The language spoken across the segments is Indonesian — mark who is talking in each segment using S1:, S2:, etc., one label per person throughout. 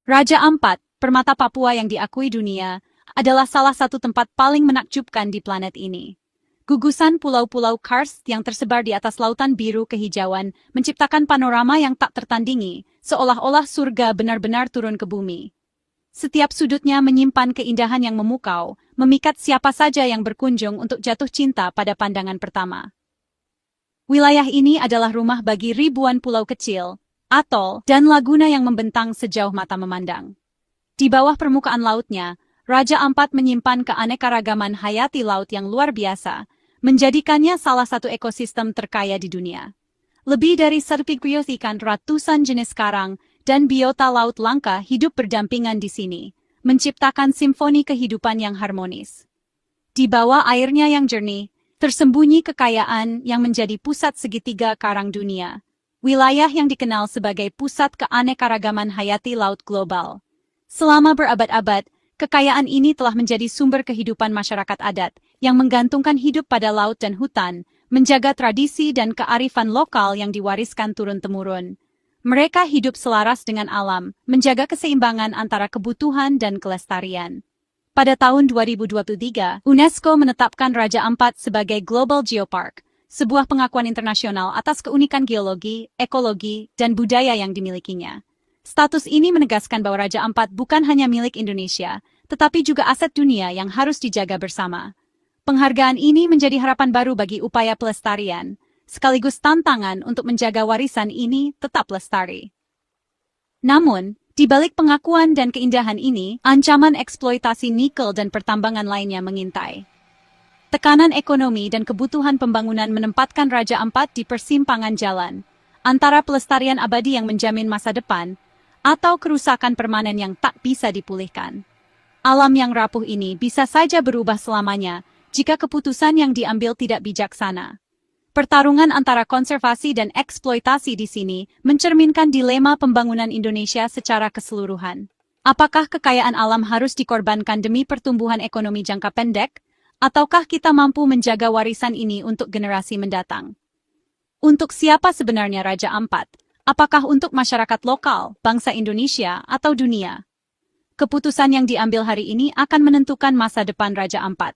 S1: Raja Ampat, permata Papua yang diakui dunia, adalah salah satu tempat paling menakjubkan di planet ini. Gugusan pulau-pulau karst yang tersebar di atas lautan biru kehijauan menciptakan panorama yang tak tertandingi, seolah-olah surga benar-benar turun ke bumi. Setiap sudutnya menyimpan keindahan yang memukau, memikat siapa saja yang berkunjung untuk jatuh cinta pada pandangan pertama. Wilayah ini adalah rumah bagi ribuan pulau kecil, atol, dan laguna yang membentang sejauh mata memandang. Di bawah permukaan lautnya, Raja Ampat menyimpan keanekaragaman hayati laut yang luar biasa, menjadikannya salah satu ekosistem terkaya di dunia. Lebih dari 1,000 ikan, ratusan jenis karang, dan biota laut langka hidup berdampingan di sini, menciptakan simfoni kehidupan yang harmonis. Di bawah airnya yang jernih, tersembunyi kekayaan yang menjadi pusat segitiga karang dunia, wilayah yang dikenal sebagai pusat keanekaragaman hayati laut global. Selama berabad-abad, kekayaan ini telah menjadi sumber kehidupan masyarakat adat yang menggantungkan hidup pada laut dan hutan, menjaga tradisi dan kearifan lokal yang diwariskan turun-temurun. Mereka hidup selaras dengan alam, menjaga keseimbangan antara kebutuhan dan kelestarian. Pada tahun 2023, UNESCO menetapkan Raja Ampat sebagai Global Geopark, sebuah pengakuan internasional atas keunikan geologi, ekologi, dan budaya yang dimilikinya. Status ini menegaskan bahwa Raja Ampat bukan hanya milik Indonesia, tetapi juga aset dunia yang harus dijaga bersama. Penghargaan ini menjadi harapan baru bagi upaya pelestarian, sekaligus tantangan untuk menjaga warisan ini tetap lestari. Namun, di balik pengakuan dan keindahan ini, ancaman eksploitasi nikel dan pertambangan lainnya mengintai. Tekanan ekonomi dan kebutuhan pembangunan menempatkan Raja Ampat di persimpangan jalan, antara pelestarian abadi yang menjamin masa depan, atau kerusakan permanen yang tak bisa dipulihkan. Alam yang rapuh ini bisa saja berubah selamanya jika keputusan yang diambil tidak bijaksana. Pertarungan antara konservasi dan eksploitasi di sini mencerminkan dilema pembangunan Indonesia secara keseluruhan. Apakah kekayaan alam harus dikorbankan demi pertumbuhan ekonomi jangka pendek, ataukah kita mampu menjaga warisan ini untuk generasi mendatang? Untuk siapa sebenarnya Raja Ampat? Apakah untuk masyarakat lokal, bangsa Indonesia, atau dunia? Keputusan yang diambil hari ini akan menentukan masa depan Raja Ampat.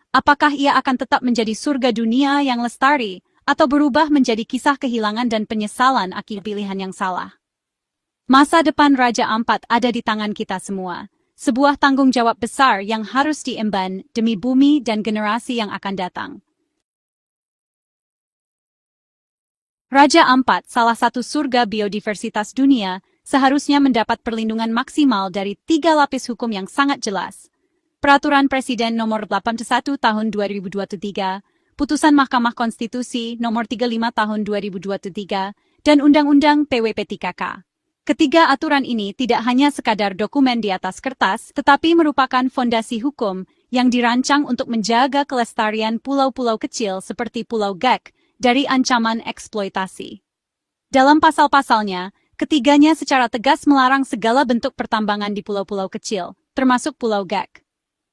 S1: Apakah ia akan tetap menjadi surga dunia yang lestari, atau berubah menjadi kisah kehilangan dan penyesalan akibat pilihan yang salah? Masa depan Raja Ampat ada di tangan kita semua, sebuah tanggung jawab besar yang harus diemban demi bumi dan generasi yang akan datang. Raja Ampat, salah satu surga biodiversitas dunia, seharusnya mendapat perlindungan maksimal dari 3 lapis hukum yang sangat jelas. Peraturan Presiden Nomor 81 Tahun 2023, Putusan Mahkamah Konstitusi Nomor 35 Tahun 2023, dan Undang-Undang PWP3K. Ketiga aturan ini tidak hanya sekadar dokumen di atas kertas, tetapi merupakan fondasi hukum yang dirancang untuk menjaga kelestarian pulau-pulau kecil seperti Pulau Gek dari ancaman eksploitasi. Dalam pasal-pasalnya, ketiganya secara tegas melarang segala bentuk pertambangan di pulau-pulau kecil, termasuk Pulau Gek.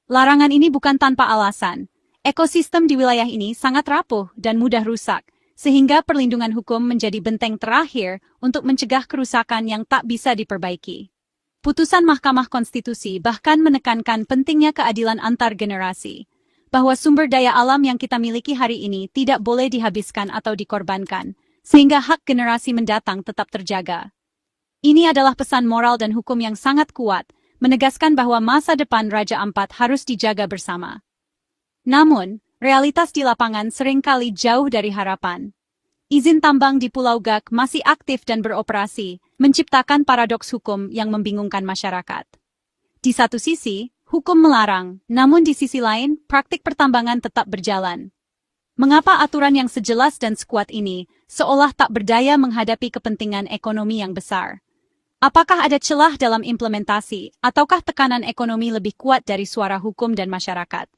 S1: Larangan ini bukan tanpa alasan. Ekosistem di wilayah ini sangat rapuh dan mudah rusak, sehingga perlindungan hukum menjadi benteng terakhir untuk mencegah kerusakan yang tak bisa diperbaiki. Putusan Mahkamah Konstitusi bahkan menekankan pentingnya keadilan antar generasi, bahwa sumber daya alam yang kita miliki hari ini tidak boleh dihabiskan atau dikorbankan, sehingga hak generasi mendatang tetap terjaga. Ini adalah pesan moral dan hukum yang sangat kuat, menegaskan bahwa masa depan Raja Ampat harus dijaga bersama. Namun, realitas di lapangan seringkali jauh dari harapan. Izin tambang di Pulau Gek masih aktif dan beroperasi, menciptakan paradoks hukum yang membingungkan masyarakat. Di satu sisi, hukum melarang, namun di sisi lain, praktik pertambangan tetap berjalan. Mengapa aturan yang sejelas dan sekuat ini seolah tak berdaya menghadapi kepentingan ekonomi yang besar? Apakah ada celah dalam implementasi, ataukah tekanan ekonomi lebih kuat dari suara hukum dan masyarakat?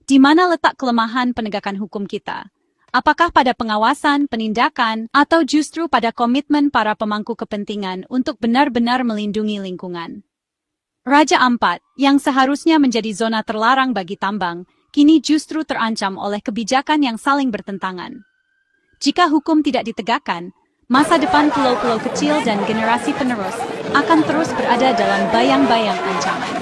S1: Di mana letak kelemahan penegakan hukum kita? Apakah pada pengawasan, penindakan, atau justru pada komitmen para pemangku kepentingan untuk benar-benar melindungi lingkungan? Raja Ampat, yang seharusnya menjadi zona terlarang bagi tambang, kini justru terancam oleh kebijakan yang saling bertentangan. Jika hukum tidak ditegakkan, Masa depan pulau-pulau kecil dan generasi penerus akan terus berada dalam bayang-bayang ancaman.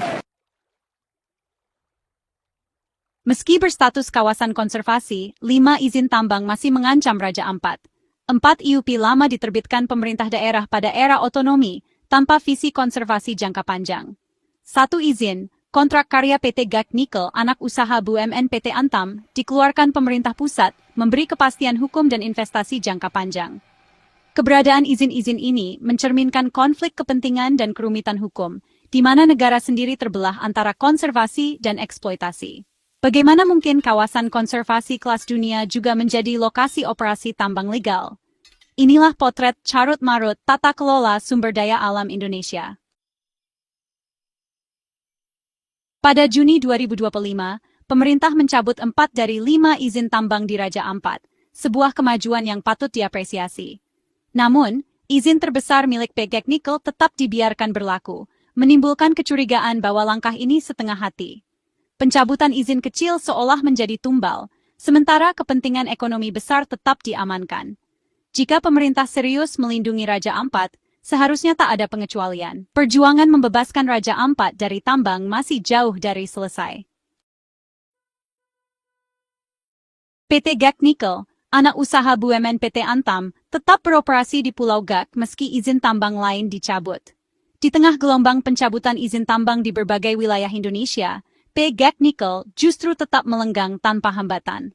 S1: Meski berstatus kawasan konservasi, 5 izin tambang masih mengancam Raja Ampat. 4 IUP lama diterbitkan pemerintah daerah pada era otonomi tanpa visi konservasi jangka panjang. 1 izin, kontrak karya PT Gak Nikel anak usaha BUMN PT Antam, dikeluarkan pemerintah pusat, memberi kepastian hukum dan investasi jangka panjang. Keberadaan izin-izin ini mencerminkan konflik kepentingan dan kerumitan hukum, di mana negara sendiri terbelah antara konservasi dan eksploitasi. Bagaimana mungkin kawasan konservasi kelas dunia juga menjadi lokasi operasi tambang legal? Inilah potret carut-marut tata kelola sumber daya alam Indonesia. Pada Juni 2025, pemerintah mencabut 4 dari 5 izin tambang di Raja Ampat, sebuah kemajuan yang patut diapresiasi. Namun, izin terbesar milik PT Nikel tetap dibiarkan berlaku, menimbulkan kecurigaan bahwa langkah ini setengah hati. Pencabutan izin kecil seolah menjadi tumbal, sementara kepentingan ekonomi besar tetap diamankan. Jika pemerintah serius melindungi Raja Ampat, seharusnya tak ada pengecualian. Perjuangan membebaskan Raja Ampat dari tambang masih jauh dari selesai. PT Gak Nikel, anak usaha BUMN PT Antam, tetap beroperasi di Pulau Gak meski izin tambang lain dicabut. Di tengah gelombang pencabutan izin tambang di berbagai wilayah Indonesia, PT Gak Nikel justru tetap melenggang tanpa hambatan.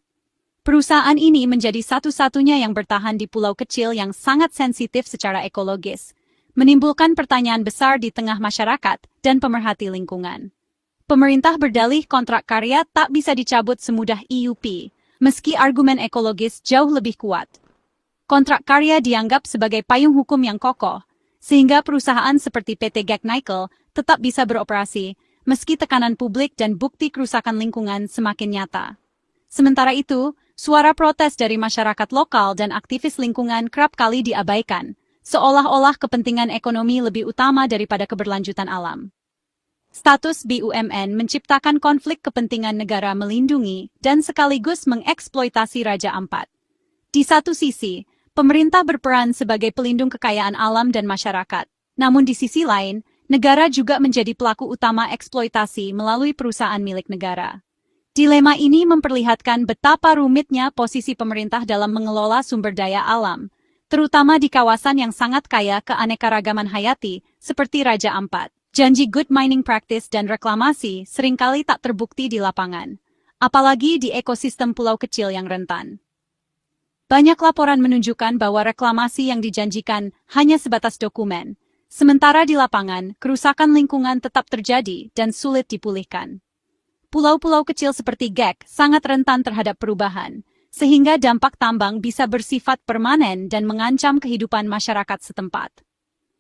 S1: Perusahaan ini menjadi satu-satunya yang bertahan di pulau kecil yang sangat sensitif secara ekologis, menimbulkan pertanyaan besar di tengah masyarakat dan pemerhati lingkungan. Pemerintah berdalih kontrak karya tak bisa dicabut semudah IUP, meski argumen ekologis jauh lebih kuat. Kontrak karya dianggap sebagai payung hukum yang kokoh, sehingga perusahaan seperti PT Gak Nikel tetap bisa beroperasi, meski tekanan publik dan bukti kerusakan lingkungan semakin nyata. Sementara itu, suara protes dari masyarakat lokal dan aktivis lingkungan kerap kali diabaikan, seolah-olah kepentingan ekonomi lebih utama daripada keberlanjutan alam. Status BUMN menciptakan konflik kepentingan negara melindungi dan sekaligus mengeksploitasi Raja Ampat. Di satu sisi, pemerintah berperan sebagai pelindung kekayaan alam dan masyarakat, namun di sisi lain, negara juga menjadi pelaku utama eksploitasi melalui perusahaan milik negara. Dilema ini memperlihatkan betapa rumitnya posisi pemerintah dalam mengelola sumber daya alam, terutama di kawasan yang sangat kaya keanekaragaman hayati seperti Raja Ampat. Janji good mining practice dan reklamasi seringkali tak terbukti di lapangan, apalagi di ekosistem pulau kecil yang rentan. Banyak laporan menunjukkan bahwa reklamasi yang dijanjikan hanya sebatas dokumen, sementara di lapangan, kerusakan lingkungan tetap terjadi dan sulit dipulihkan. Pulau-pulau kecil seperti Gak sangat rentan terhadap perubahan, sehingga dampak tambang bisa bersifat permanen dan mengancam kehidupan masyarakat setempat.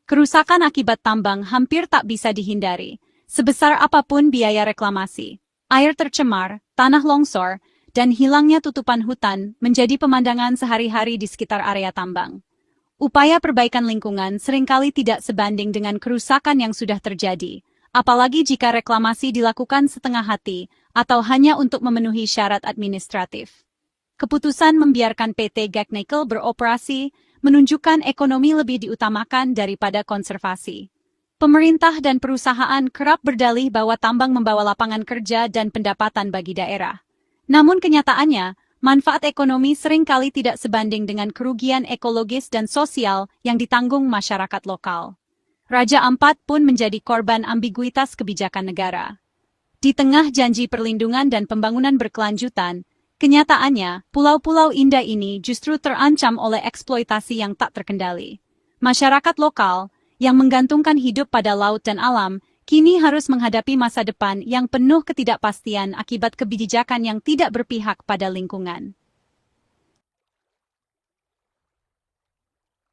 S1: Kerusakan akibat tambang hampir tak bisa dihindari, sebesar apapun biaya reklamasi. Air tercemar, tanah longsor, dan hilangnya tutupan hutan menjadi pemandangan sehari-hari di sekitar area tambang. Upaya perbaikan lingkungan seringkali tidak sebanding dengan kerusakan yang sudah terjadi, apalagi jika reklamasi dilakukan setengah hati atau hanya untuk memenuhi syarat administratif. Keputusan membiarkan PT Gak Nikel beroperasi menunjukkan ekonomi lebih diutamakan daripada konservasi. Pemerintah dan perusahaan kerap berdalih bahwa tambang membawa lapangan kerja dan pendapatan bagi daerah. Namun kenyataannya, manfaat ekonomi seringkali tidak sebanding dengan kerugian ekologis dan sosial yang ditanggung masyarakat lokal. Raja Ampat pun menjadi korban ambiguitas kebijakan negara. Di tengah janji perlindungan dan pembangunan berkelanjutan, kenyataannya, pulau-pulau indah ini justru terancam oleh eksploitasi yang tak terkendali. Masyarakat lokal, yang menggantungkan hidup pada laut dan alam, kini harus menghadapi masa depan yang penuh ketidakpastian akibat kebijakan yang tidak berpihak pada lingkungan.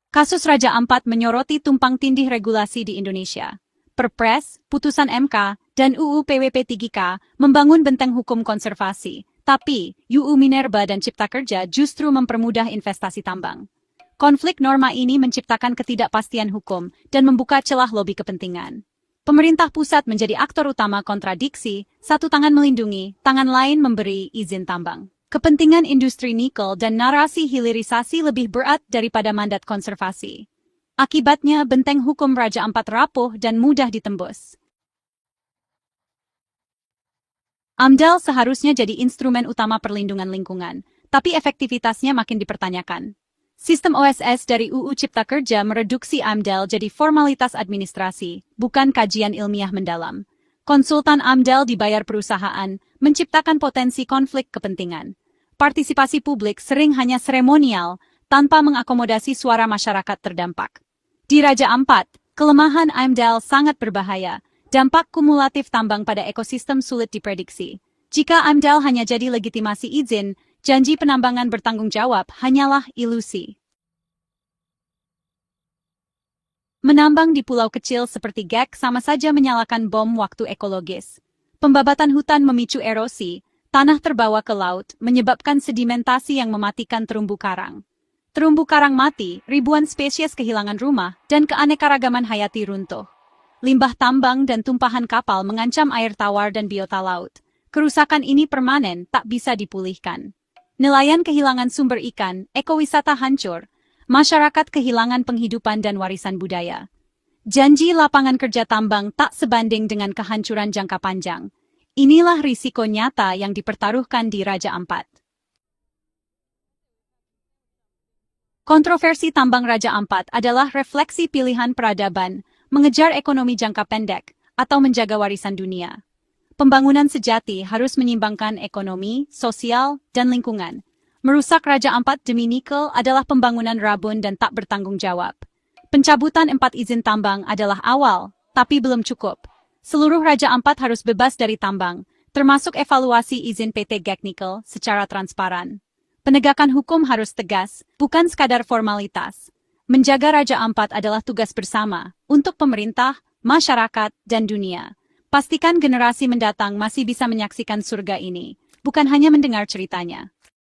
S1: Kasus Raja Ampat menyoroti tumpang tindih regulasi di Indonesia. Perpres, putusan MK, dan UU PWP 3K membangun benteng hukum konservasi, tapi UU Minerba dan Cipta Kerja justru mempermudah investasi tambang. Konflik norma ini menciptakan ketidakpastian hukum dan membuka celah lobi kepentingan. Pemerintah pusat menjadi aktor utama kontradiksi, satu tangan melindungi, tangan lain memberi izin tambang. Kepentingan industri nikel dan narasi hilirisasi lebih berat daripada mandat konservasi. Akibatnya, benteng hukum Raja Ampat rapuh dan mudah ditembus. AMDAL seharusnya jadi instrumen utama perlindungan lingkungan, tapi efektivitasnya makin dipertanyakan. Sistem OSS dari UU Cipta Kerja mereduksi AMDAL jadi formalitas administrasi, bukan kajian ilmiah mendalam. Konsultan AMDAL dibayar perusahaan, menciptakan potensi konflik kepentingan. Partisipasi publik sering hanya seremonial, tanpa mengakomodasi suara masyarakat terdampak. Di Raja Ampat, kelemahan AMDAL sangat berbahaya. Dampak kumulatif tambang pada ekosistem sulit diprediksi. Jika AMDAL hanya jadi legitimasi izin, janji penambangan bertanggung jawab hanyalah ilusi. Menambang di pulau kecil seperti GEK sama saja menyalakan bom waktu ekologis. Pembabatan hutan memicu erosi, tanah terbawa ke laut, menyebabkan sedimentasi yang mematikan terumbu karang. Terumbu karang mati, ribuan spesies kehilangan rumah, dan keanekaragaman hayati runtuh. Limbah tambang dan tumpahan kapal mengancam air tawar dan biota laut. Kerusakan ini permanen, tak bisa dipulihkan. Nelayan kehilangan sumber ikan, ekowisata hancur, masyarakat kehilangan penghidupan dan warisan budaya. Janji lapangan kerja tambang tak sebanding dengan kehancuran jangka panjang. Inilah risiko nyata yang dipertaruhkan di Raja Ampat. Kontroversi tambang Raja Ampat adalah refleksi pilihan peradaban, mengejar ekonomi jangka pendek, atau menjaga warisan dunia. Pembangunan sejati harus menyimbangkan ekonomi, sosial, dan lingkungan. Merusak Raja Ampat demi nikel adalah pembangunan rabun dan tak bertanggung jawab. Pencabutan 4 izin tambang adalah awal, tapi belum cukup. Seluruh Raja Ampat harus bebas dari tambang, termasuk evaluasi izin PT GEK Nikel secara transparan. Penegakan hukum harus tegas, bukan sekadar formalitas. Menjaga Raja Ampat adalah tugas bersama, untuk pemerintah, masyarakat, dan dunia. Pastikan generasi mendatang masih bisa menyaksikan surga ini, bukan hanya mendengar ceritanya.